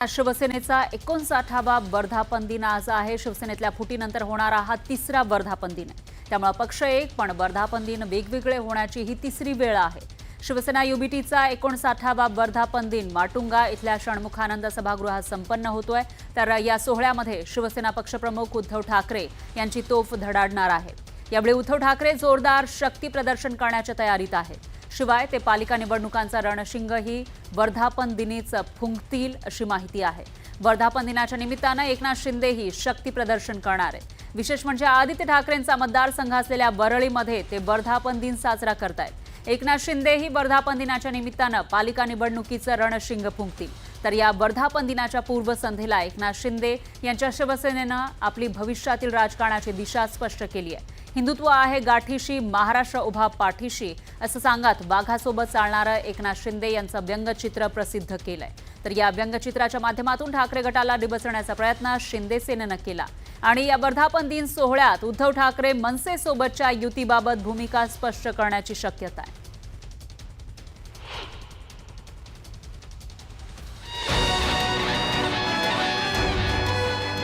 शिवसेनेचा 59वा वर्धापन दिन आज आहे। शिवसेनेतल्या फुटीनंतर होणारा हा तिसरा वर्धापन दिन आहे। त्यामुळे पक्ष एक पण वर्धापन दिन वेगवेगळे होण्याची ही तिसरी वेळ आहे। शिवसेना युबीटीचा 59वा वर्धापन दिन माटुंगा इथल्या षण्मुखानंद सभागृहात संपन्न होतोय। तर या सोहळ्यामध्ये शिवसेना पक्षप्रमुख उद्धव ठाकरे यांची तोफ धडाडणार आहे। यावेळी उद्धव ठाकरे जोरदार शक्ती प्रदर्शन करण्याच्या तयारीत आहेत। शिवाय ते पालिका निवडणुकांचा रणशिंगही वर्धापन दिनीच फुंकतील अशी माहिती आहे। वर्धापन दिनाच्या निमित्तानं एकनाथ शिंदेही शक्ती प्रदर्शन करणार आहेत। विशेष म्हणजे आदित्य ठाकरेंचा मतदारसंघ असलेल्या वरळीमध्ये ते वर्धापन दिन साजरा करतायत। एकनाथ शिंदेही वर्धापन दिनाच्या निमित्तानं पालिका निवडणुकीचं रणशिंग फुंकतील। तर या वर्धापन दिनाच्या पूर्वसंध्येला एकनाथ शिंदे यांच्या शिवसेनेनं आपली भविष्यातील राजकारणाची दिशा स्पष्ट केली आहे। हिंदुत्व आहे गाठीशी, महाराष्ट्र उभा पाठीशी असं सांगत वाघासोबत चालणारं एकनाथ शिंदे यांचं व्यंगचित्र प्रसिद्ध केलंय। तर या व्यंगचित्राच्या माध्यमातून ठाकरे गटाला डिवचण्याचा प्रयत्न शिंदे सेनेनं केला आणि या वर्धापन दिन सोहळ्यात उद्धव ठाकरे मनसेसोबतच्या युतीबाबत भूमिका स्पष्ट करण्याची शक्यता आहे।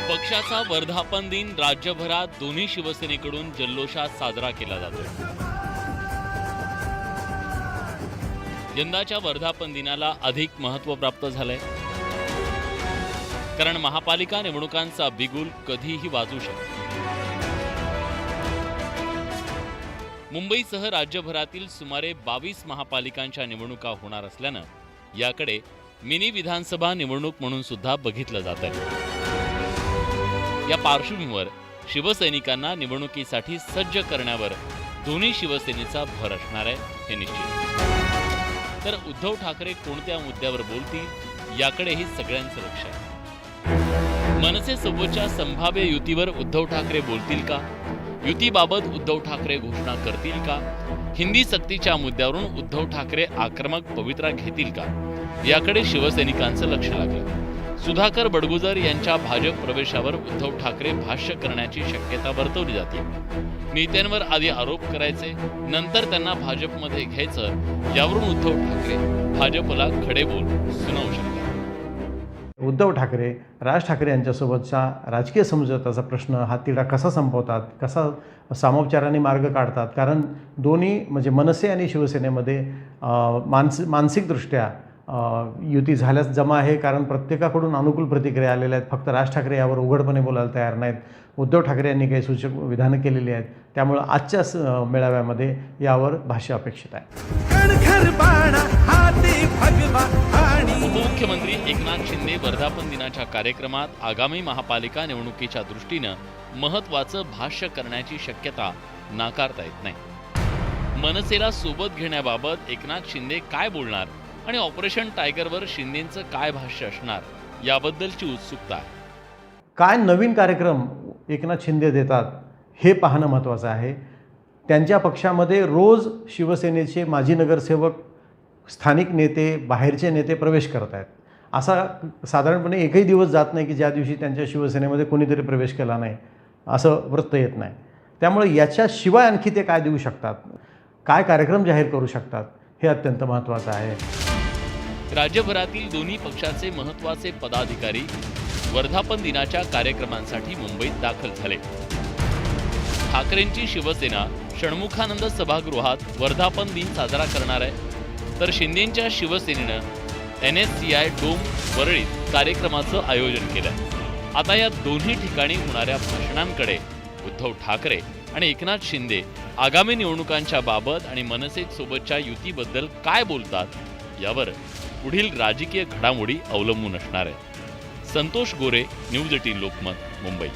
पक्षाचा वर्धापन दिन राज्यभरात दोन्ही शिवसेनेकडून जल्लोषात साजरा केला जातो। यंदाच्या वर्धापन दिनाला अधिक महत्त्व प्राप्त झालंय, कारण महापालिका निवडणुकांचा बिगुल कधीही वाजू शकतो। मुंबईसह राज्यभरातील सुमारे 22 महापालिकांच्या निवडणुका होणार असल्यानं याकडे मिनी विधानसभा निवडणूक म्हणून सुद्धा बघितलं जात आहे। या पार्श्वभूमीवर शिवसैनिकांना निवडणुकीसाठी सज्ज करण्यावर दोन्ही शिवसेनेचा भर असणार आहे हे निश्चित। तर उद्धव ठाकरे कोणत्या मुद्द्यावर बोलतील याकडेही सगळ्यांचं लक्ष आहे। मनसेसोबतच्या संभाव्य युतीवर उद्धव ठाकरे बोलतील का? युतीबाबत उद्धव ठाकरे घोषणा करतील का? हिंदी सक्तीच्या मुद्द्यावरून उद्धव ठाकरे आक्रमक पवित्रा घेतील का? याकडे शिवसैनिकांचं लक्ष लागलं। सुधाकर बडगुजर यांच्या भाजप प्रवेशावर उद्धव ठाकरे भाष्य करण्याची शक्यता वर्तवली जाते। नेत्यांवर आधी आरोप करायचे, नंतर त्यांना भाजपमध्ये घ्यायचं, यावरून उद्धव ठाकरे भाजपला खडे बोल सुनावू शकतात। उद्धव ठाकरे राज ठाकरे यांच्यासोबतचा राजकीय समझोत्याचा प्रश्न हा तिढा कसा संपवतात, कसा सामोपचाराने मार्ग काढतात, कारण दोन्ही म्हणजे मनसे आणि शिवसेनेमध्ये मानसिकदृष्ट्या युती झाल्यास जमा आहे, कारण प्रत्येकाकडून अनुकूल प्रतिक्रिया आलेल्या आहेत। फक्त राज ठाकरे यावर उघडपणे बोलायला तयार नाहीत। उद्धव ठाकरे यांनी काही सूचक विधानं केलेली आहेत, त्यामुळे आजच्या मेळाव्यामध्ये यावर भाष्य अपेक्षित आहे। उपमुख्यमंत्री एकनाथ शिंदे वर्धापन दिनाच्या कार्यक्रमात आगामी महापालिका निवडणुकीच्या दृष्टीनं महत्त्वाचं भाष्य करण्याची शक्यता नाकारता येत नाही। मनसेला सोबत घेण्याबाबत एकनाथ शिंदे काय बोलणार आणि ऑपरेशन टायगरवर शिंदेंचं काय भाष्य असणार याबद्दलची उत्सुकता आहे। काय नवीन कार्यक्रम एकनाथ शिंदे देतात हे पाहणं महत्त्वाचं आहे। त्यांच्या पक्षामध्ये रोज शिवसेनेचे माजी नगरसेवक, स्थानिक नेते, बाहेरचे नेते प्रवेश करत आहेत। असा साधारणपणे एकही दिवस जात नाही की ज्या दिवशी त्यांच्या शिवसेनेमध्ये कोणीतरी प्रवेश केला नाही असं वृत्त येत नाही। त्यामुळे याच्याशिवाय आणखी ते काय देऊ शकतात, काय कार्यक्रम जाहीर करू शकतात हे अत्यंत महत्त्वाचं आहे। राज्यभरातील दोन्ही पक्षाचे महत्त्वाचे पदाधिकारी वर्धापन दिनाच्या कार्यक्रमांसाठी मुंबईत दाखल झाले। ठाकरेंची शिवसेना षण्मुखानंद सभागृहात वर्धापन दिन साजरा करणार आहे, तर शिंदेंच्या शिवसेनेनं NSCI डोम वरळीत कार्यक्रमाचं आयोजन केलंय। आता या दोन्ही ठिकाणी होणाऱ्या भाषणांकडे उद्धव ठाकरे आणि एकनाथ शिंदे आगामी निवडणुकांच्या बाबत आणि मनसेसोबतच्या युतीबद्दल काय बोलतात यावर पुढील राजकीय घडामोडी अवलंबून असणार आहे। संतोष गोरे, न्यूज 18 लोकमत, मुंबई।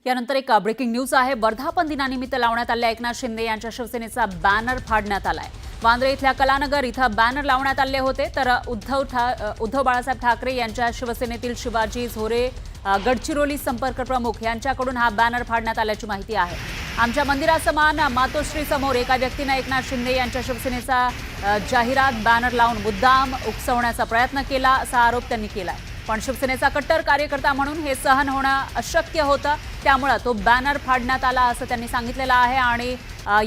यानंतर एक ब्रेकिंग न्यूज आहे। वर्धापन दिनानिमित्त लावण्यात आलेल्या एकनाथ शिंदे यांच्या शिवसेनेचा बॅनर फाडण्यात आलाय। वांद्रे इथल्या कलानगर इथं बॅनर लावण्यात आले होते, तर उद्धव बाळासाहेब ठाकरे यांच्या शिवसेनेतील शिवाजी झोरे गडचिरोली संपर्क प्रमुख यांच्याकडून हा बॅनर फाडण्यात आल्याची माहिती आहे। आमच्या मंदिरासमान मातोश्री समोर एका व्यक्तीनं एकनाथ शिंदे यांच्या शिवसेनेचा जाहिरात बॅनर लावून मुद्दाम उकसवण्याचा प्रयत्न केला असा आरोप त्यांनी केलाय। पण शिवसेनेचा कट्टर कार्यकर्ता म्हणून हे सहन होणं अशक्य होतं, त्यामुळे तो बॅनर फाडण्यात आला असं त्यांनी सांगितलेलं आहे. आणि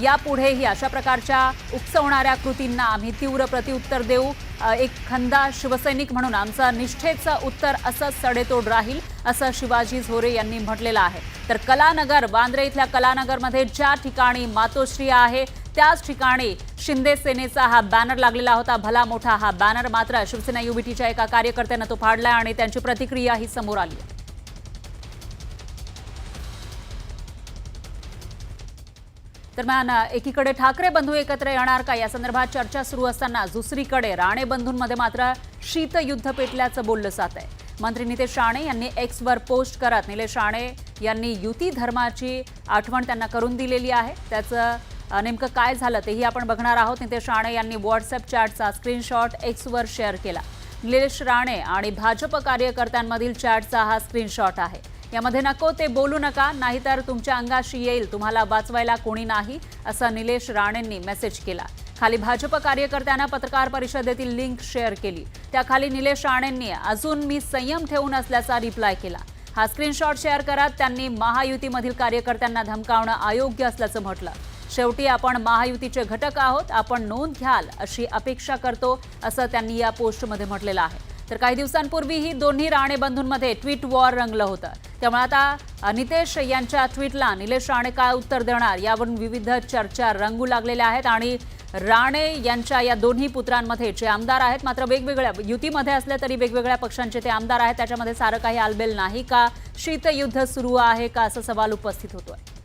यापुढेही अशा प्रकारच्या उकसवणाऱ्या कृतींना आम्ही तीव्र प्रत्युत्तर देऊ. एक खंदा शिवसैनिक म्हणून आमचं निष्ठेचं उत्तर असंच सडेतोड राहील असं शिवाजी झोरे यांनी म्हटलेलं आहे. तर कलानगर, वांद्रे इथल्या कलानगरमध्ये ज्या ठिकाणी मातोश्री आहे त्याच ठिकाणी शिंदे सेनेचा हा बॅनर लागलेला होता. भला मोठा हा बॅनर मात्र शिवसेना युबीटीच्या एका कार्यकर्त्यानं तो फाडला आणि त्यांची प्रतिक्रिया ही समोर आली आहे. दरम्यान एकीकडे ठाकरे बंधू एकत्र येणार का या संदर्भात चर्चा सुरू असताना दुसरीकडे राणे बंधूंमध्ये मात्र शीतयुद्ध पेटल्याचं बोललं जात आहे. मंत्री नितेश राणे यांनी एक्सवर पोस्ट करत निलेश राणे यांनी युती धर्माची आठवण त्यांना करून दिलेली आहे. त्याचं नेमकं काय झालं तेही आपण बघणार आहोत. नितेश राणे यांनी व्हॉट्सअप चॅटचा स्क्रीनशॉट एक्सवर शेअर केला. निलेश राणे आणि भाजप कार्यकर्त्यांमधील चॅटचा हा स्क्रीनशॉट आहे. यामध्ये नको ते बोलू नका, नाहीतर तुमच्या अंगाशी येईल, तुम्हाला वाचवायला कोणी नाही, असं निलेश राणेंनी मेसेज केला. खाली भाजप कार्यकर्त्यांना पत्रकार परिषदेतील लिंक शेअर केली. त्याखाली निलेश राणेंनी अजून मी संयम ठेवून असल्याचा रिप्लाय केला. हा स्क्रीनशॉट शेअर करत त्यांनी महायुतीमधील कार्यकर्त्यांना धमकावणं अयोग्य असल्याचं म्हटलं. शेवटी आपण महायुतीचे घटक आहोत, आपण नोंद घ्याल अशी अपेक्षा करतो असं त्यांनी या पोस्टमध्ये म्हटलेलं आहे. तर काही दिवसांपूर्वीही दोन्ही राणे बंधूंमध्ये ट्विट वॉर रंगलं होतं. त्यामुळे आता नितेश यांच्या ट्विटला निलेश राणे काय उत्तर देणार यावरून विविध चर्चा रंगू लागलेल्या आहेत. आणि राणे यांच्या या दोन्ही पुत्रांमध्ये जे आमदार आहेत मात्र वेगवेगळ्या युतीमध्ये असले तरी वेगवेगळ्या पक्षांचे ते आमदार आहेत, त्याच्यामध्ये सारं काही आलबेल नाही का? शीतयुद्ध सुरू आहे का असा सवाल उपस्थित होतोय.